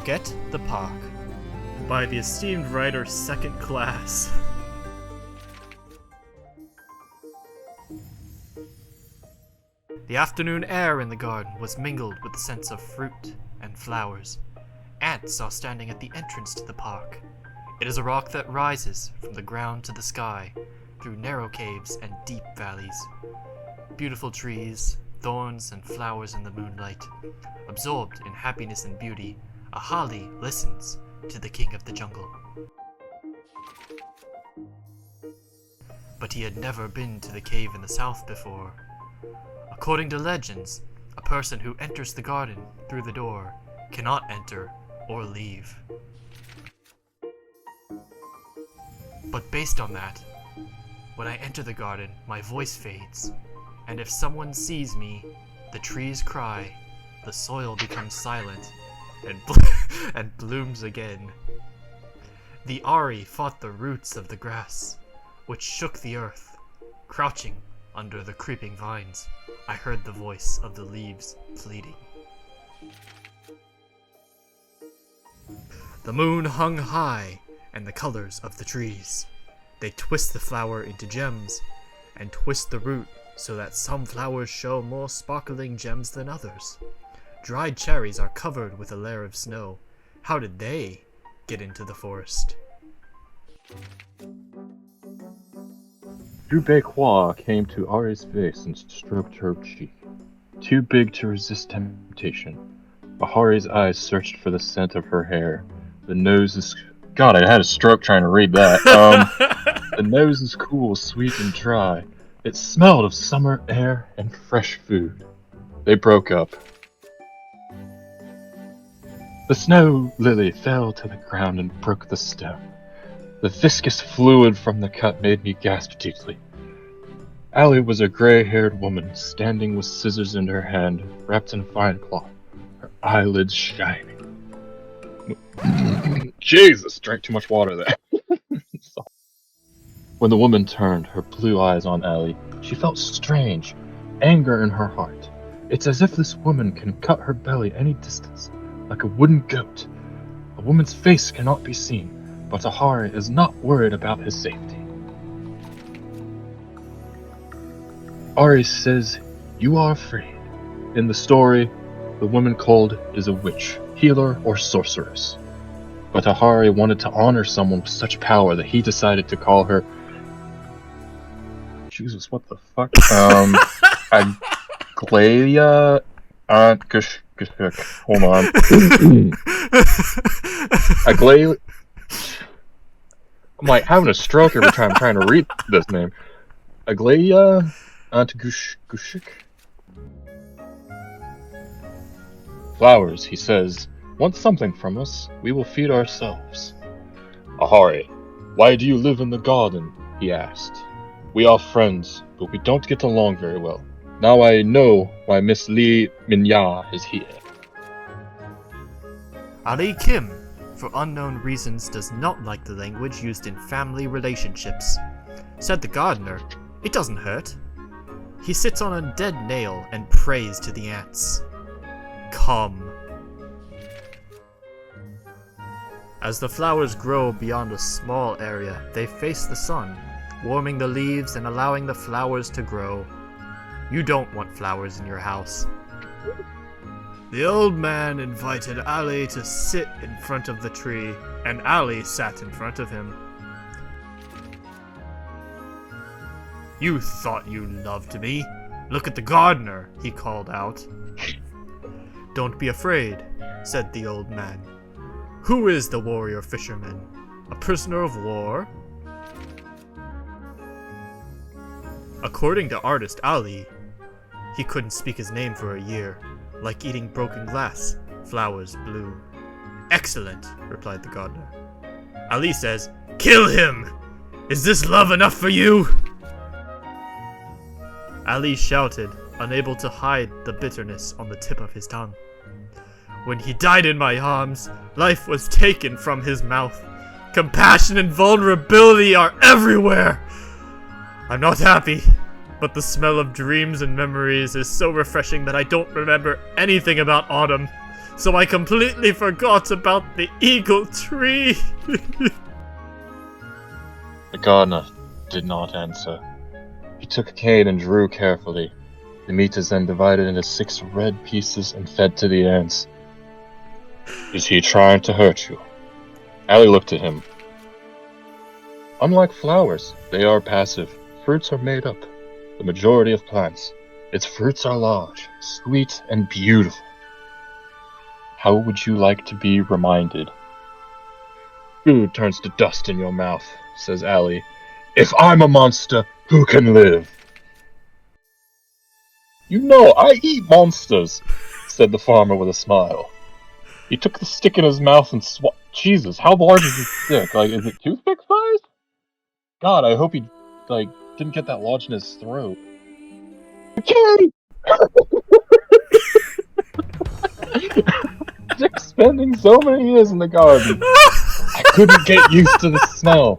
Forget the Park by the esteemed writer Second Class. The afternoon air in the garden was mingled with the scents of fruit and flowers. Ants are standing at the entrance to the park. It is a rock that rises from the ground to the sky, through narrow caves and deep valleys. Beautiful trees, thorns and flowers in the moonlight. Absorbed in happiness and beauty, a holly listens to the king of the jungle. But he had never been to the cave in the south before. According to legends, a person who enters the garden through the door cannot enter or leave. But based on that, when I enter the garden, my voice fades, and if someone sees me, the trees cry, the soil becomes silent, and blooms again. The Ari fought the roots of the grass, which shook the earth. Crouching under the creeping vines, I heard the voice of the leaves pleading. The moon hung high, and the colors of the trees. They twist the flower into gems, and twist the root so that some flowers show more sparkling gems than others. Dried cherries are covered with a layer of snow. How did they get into the forest? BecauseZ came to Ari's face and stroked her cheek. Too big to resist temptation. Bahari's eyes searched for the scent of her hair. The nose is... God, I had a stroke trying to read that. The nose is cool, sweet, and dry. It smelled of summer air and fresh food. They broke up. The snow lily fell to the ground and broke the stem. The viscous fluid from the cut made me gasp deeply. Allie was a gray-haired woman, standing with scissors in her hand, wrapped in fine cloth, her eyelids shining. Jesus, drank too much water there. When the woman turned her blue eyes on Allie, she felt strange, anger in her heart. It's as if this woman can cut her belly any distance, like a wooden goat. A woman's face cannot be seen, but Ahari is not worried about his safety. Ari says, "You are free." In the story, the woman called is a witch, healer, or sorceress. But Ahari wanted to honor someone with such power that he decided to call her... Jesus, what the fuck? Aglaia Hold on. Aglaia... I'm like having a stroke every time I'm trying to read this name. Aglaia Antgushik. Flowers, he says, want something from us, we will feed ourselves. Ahari, why do you live in the garden? He asked. We are friends, but we don't get along very well. Now I know why Miss Lee Minya is here. Ali Kim, for unknown reasons, does not like the language used in family relationships. Said the gardener, "It doesn't hurt." He sits on a dead nail and prays to the ants. Come. As the flowers grow beyond a small area, they face the sun, warming the leaves and allowing the flowers to grow. You don't want flowers in your house. The old man invited Ali to sit in front of the tree, and Ali sat in front of him. You thought you loved me. Look at the gardener, he called out. Don't be afraid, said the old man. Who is the warrior fisherman? A prisoner of war? According to artist Ali, he couldn't speak his name for a year. Like eating broken glass, flowers bloom. Excellent, replied the gardener. Ali says, kill him! Is this love enough for you? Ali shouted, unable to hide the bitterness on the tip of his tongue. When he died in my arms, life was taken from his mouth. Compassion and vulnerability are everywhere. I'm not happy, but the smell of dreams and memories is so refreshing that I don't remember anything about autumn. so I completely forgot about the eagle tree. The gardener did not answer. He took a cane and drew carefully. The meat is then divided into 6 red pieces and fed to the ants. Is he trying to hurt you? Allie looked at him. Unlike flowers, they are passive. Fruits are made up. The majority of plants. Its fruits are large, sweet, and beautiful. How would you like to be reminded? Food turns to dust in your mouth, says Allie. If I'm a monster, who can live? You know, I eat monsters, said the farmer with a smile. He took the stick in his mouth and Jesus, how large is this stick? Like, is it toothpick size? God, I hope he, didn't get that lodged in his throat. Okay! Dick spending so many years in the garden. I couldn't get used to the smell.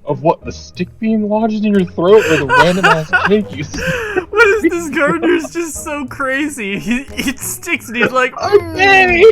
Of what, the stick being lodged in your throat or the random ass cake you see? What is this gardener's just so crazy? He eats sticks and he's like, Okay!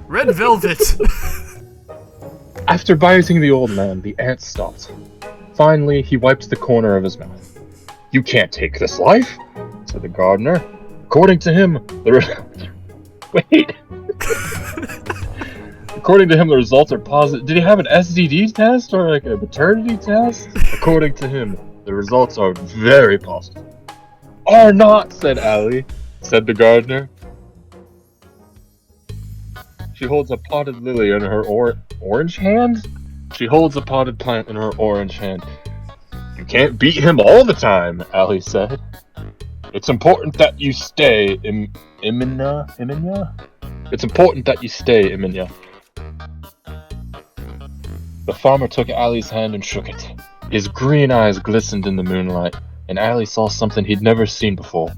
Red velvet! After biting the old man, the ant stopped. Finally, he wiped the corner of his mouth. You can't take this life, said the gardener. According to him, Wait! According to him, the results are positive. Did he have an STD test or like a maternity test? According to him, the results are very positive. Are not, said Allie, said the gardener. She holds a potted lily in her orange hand? She holds a potted plant in her orange hand. You can't beat him all the time, Allie said. It's important that you stay, Iminya? It's important that you stay, Iminya. The farmer took Allie's hand and shook it. His green eyes glistened in the moonlight, and Allie saw something he'd never seen before.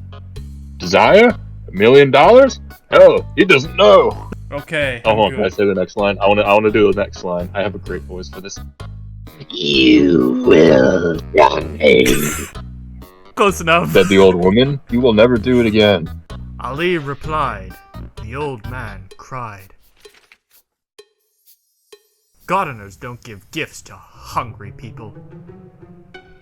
Desire? $1 million? Hell, he doesn't know. Okay. Oh, hold on, can I say the next line? I wanna do the next line. I have a great voice for this. You will die. Close enough. Said the old woman. You will never do it again. Ali replied. The old man cried. Gardeners don't give gifts to hungry people.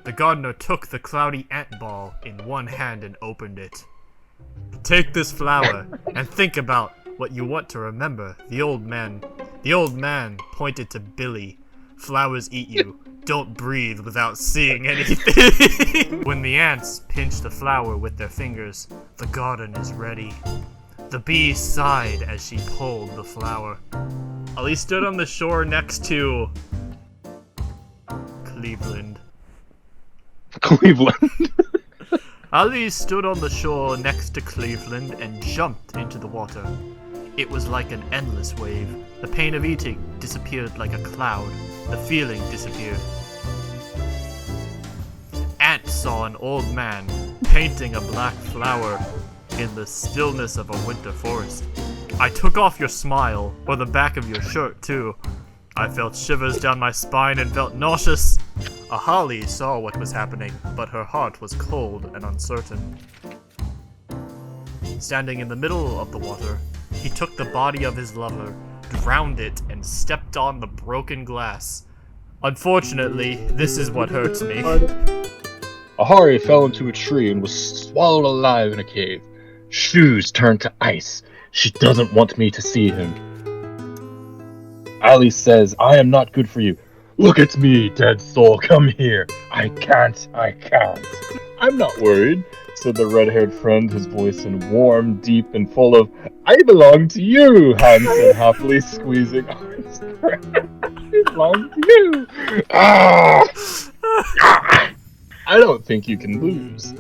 The gardener took the cloudy ant ball in one hand and opened it. Take this flower and think about what you want to remember. The old man pointed to Billy. Flowers eat you. Don't breathe without seeing anything. When the ants pinch the flower with their fingers, the garden is ready. The bee sighed as she pulled the flower. Ali stood on the shore next to Cleveland. Ali stood on the shore next to Cleveland and jumped into the water. It was like an endless wave. The pain of eating disappeared like a cloud. The feeling disappeared. Ant saw an old man painting a black flower in the stillness of a winter forest. I took off your smile, or the back of your shirt too. I felt shivers down my spine and felt nauseous. A holly saw what was happening, but her heart was cold and uncertain. Standing in the middle of the water, he took the body of his lover, drowned it, and stepped on the broken glass. Unfortunately, this is what hurts me. Ahari fell into a tree and was swallowed alive in a cave. Shoes turned to ice. She doesn't want me to see him. Ali says, I am not good for you. Look at me, dead soul, come here. I can't. I'm not worried, said the red-haired friend, his voice in warm, deep, and full of, I belong to you, Han said happily, squeezing Ari's I belong to you. I don't think you can lose.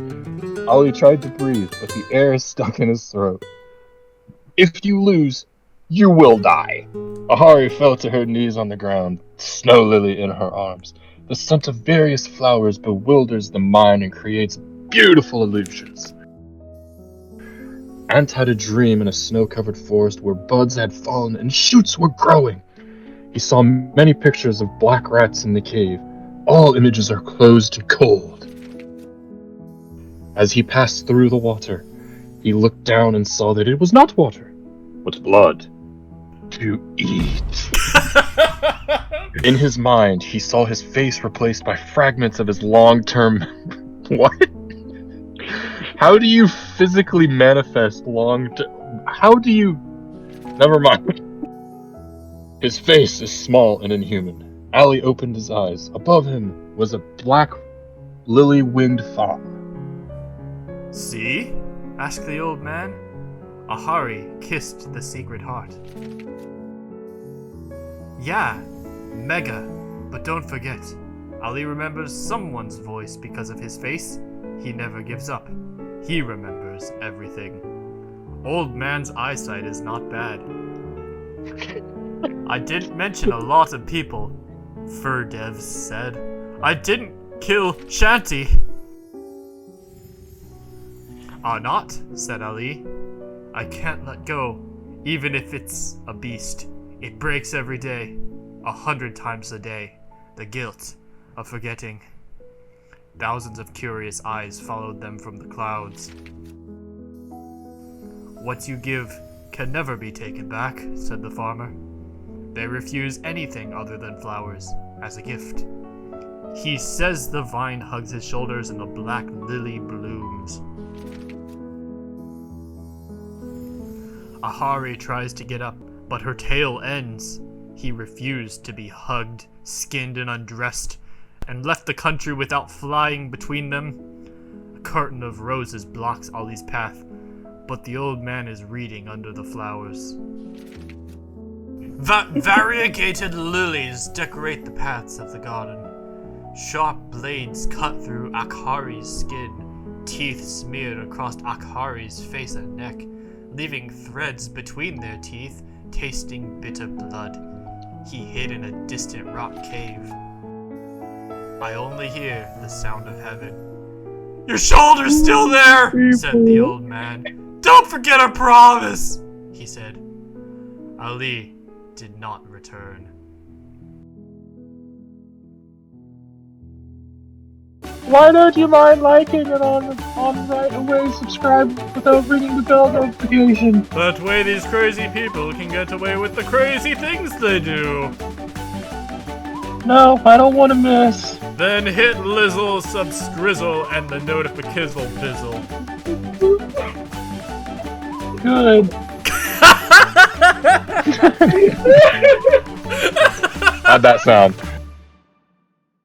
Ali tried to breathe, but the air stuck in his throat. If you lose, you will die. Ahari fell to her knees on the ground, Snow Lily in her arms. The scent of various flowers bewilders the mind and creates beautiful illusions. Ant had a dream in a snow-covered forest where buds had fallen and shoots were growing. He saw many pictures of black rats in the cave. All images are closed and cold. As he passed through the water, he looked down and saw that it was not water, but blood. to eat. In his mind, he saw his face replaced by fragments of his long-term... What? How do you physically manifest How do you... Never mind. His face is small and inhuman. Ali opened his eyes. Above him was a black, lily-winged fawn. See? Asked the old man. Ahari kissed the secret heart. Yeah, Mega, but don't forget, Ali remembers someone's voice because of his face. He never gives up. He remembers everything. Old man's eyesight is not bad. I didn't mention a lot of people, Fur Devs said. I didn't kill Shanty. Ah, not, said Ali. I can't let go, even if it's a beast. It breaks every day, 100 times a day. The guilt of forgetting. Thousands of curious eyes followed them from the clouds. What you give can never be taken back, said the farmer. They refuse anything other than flowers, as a gift. He says the vine hugs his shoulders and the black lily blooms. Ahari tries to get up, but her tail ends. He refused to be hugged, skinned, and undressed, and left the country without flying between them. A curtain of roses blocks Ali's path, but the old man is reading under the flowers. Variegated lilies decorate the paths of the garden. Sharp blades cut through Akhari's skin, teeth smeared across Akhari's face and neck, leaving threads between their teeth, tasting bitter blood. He hid in a distant rock cave. I only hear the sound of heaven. Your shoulder's still there, said the old man. Don't forget our promise, he said. Ali did not return. Why don't you mind liking and on right away subscribe without ringing the bell notification? That way these crazy people can get away with the crazy things they do. No, I don't want to miss. Then hit Lizzle, Subscrizzle, and the notificazzle bizzle. Good. How'd that sound?